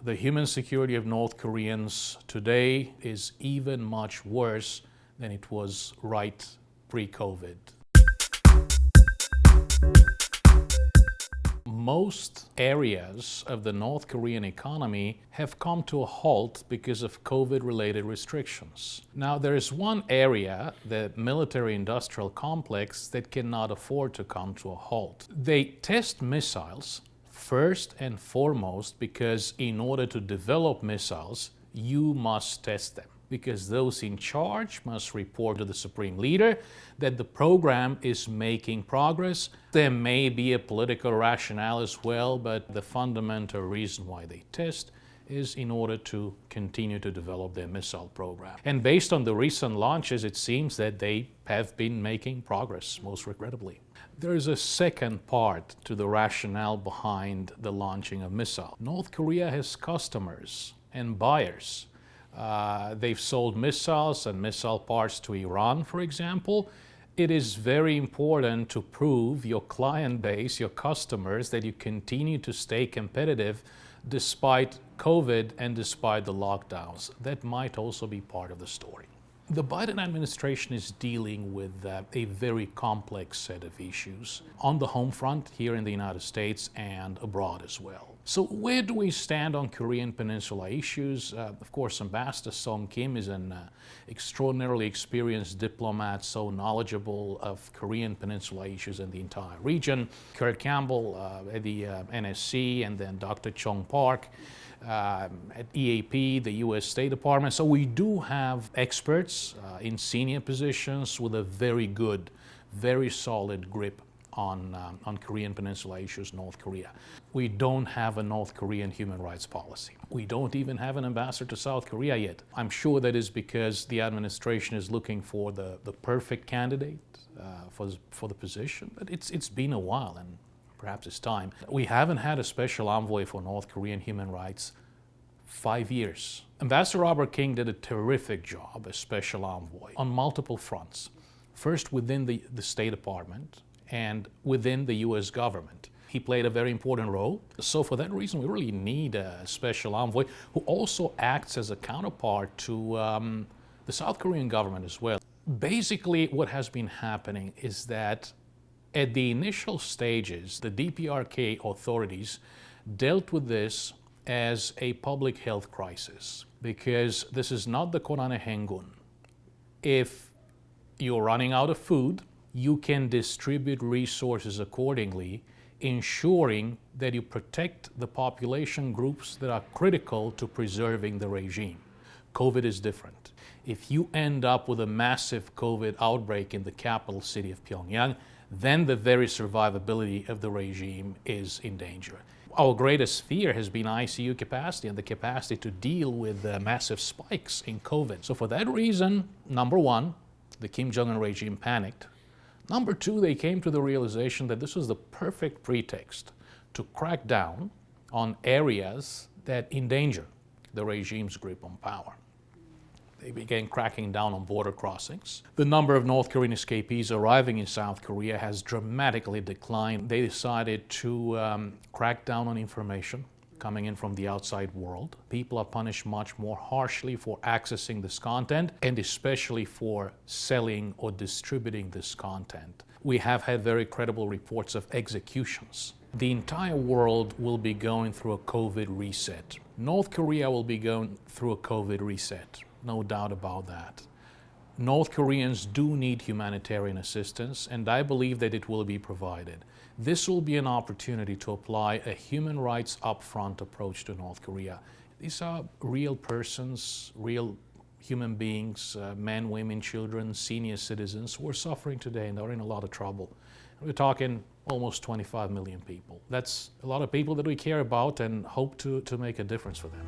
The human security of North Koreans today is even much worse than it was right pre-COVID. Most areas of the North Korean economy have come to a halt because of COVID-related restrictions. Now, there is one area, the military-industrial complex, that cannot afford to come to a halt. They test missiles first and foremost because in order to develop missiles, you must test them, because those in charge must report to the supreme leader that the program is making progress. There may be a political rationale as well, but the fundamental reason why they test is in order to continue to develop their missile program. And based on the recent launches, it seems that they have been making progress, most regrettably. There is a second part to the rationale behind the launching of missiles. North Korea has customers and buyers. They've sold missiles and missile parts to Iran, for example. It is very important to prove your client base, your customers, that you continue to stay competitive despite COVID and despite the lockdowns. That might also be part of the story. The Biden administration is dealing with a very complex set of issues on the home front here in the United States and abroad as well. So where do we stand on Korean Peninsula issues? Of course, Ambassador Song Kim is an extraordinarily experienced diplomat, so knowledgeable of Korean Peninsula issues in the entire region. Kurt Campbell at the NSC, and then Dr. Chung Park at EAP, the U.S. State Department. So we do have experts in senior positions with a very good, very solid grip on Korean Peninsula issues, North Korea. We don't have a North Korean human rights policy. We don't even have an ambassador to South Korea yet. I'm sure that is because the administration is looking for the perfect candidate for the position, but it's been a while, and perhaps it's time. We haven't had a special envoy for North Korean human rights 5 years. Ambassador Robert King did a terrific job as special envoy on multiple fronts. First, within the State Department and within the U.S. government. He played a very important role. So for that reason, we really need a special envoy who also acts as a counterpart to the South Korean government as well. Basically, what has been happening is that at the initial stages, the DPRK authorities dealt with this as a public health crisis, because this is not the Korane Hengun. If you're running out of food, you can distribute resources accordingly, ensuring that you protect the population groups that are critical to preserving the regime. COVID is different. If you end up with a massive COVID outbreak in the capital city of Pyongyang, then the very survivability of the regime is in danger. Our greatest fear has been ICU capacity and the capacity to deal with massive spikes in COVID. So for that reason, number one, the Kim Jong-un regime panicked. Number two, they came to the realization that this was the perfect pretext to crack down on areas that endanger the regime's grip on power. They began cracking down on border crossings. The number of North Korean escapees arriving in South Korea has dramatically declined. They decided to crack down on information coming in from the outside world. People are punished much more harshly for accessing this content, and especially for selling or distributing this content. We have had very credible reports of executions. The entire world will be going through a COVID reset. North Korea will be going through a COVID reset, no doubt about that. North Koreans do need humanitarian assistance, and I believe that it will be provided. This will be an opportunity to apply a human rights upfront approach to North Korea. These are real persons, real human beings, men, women, children, senior citizens who are suffering today and are in a lot of trouble. We're talking almost 25 million people. That's a lot of people that we care about and hope to make a difference for them.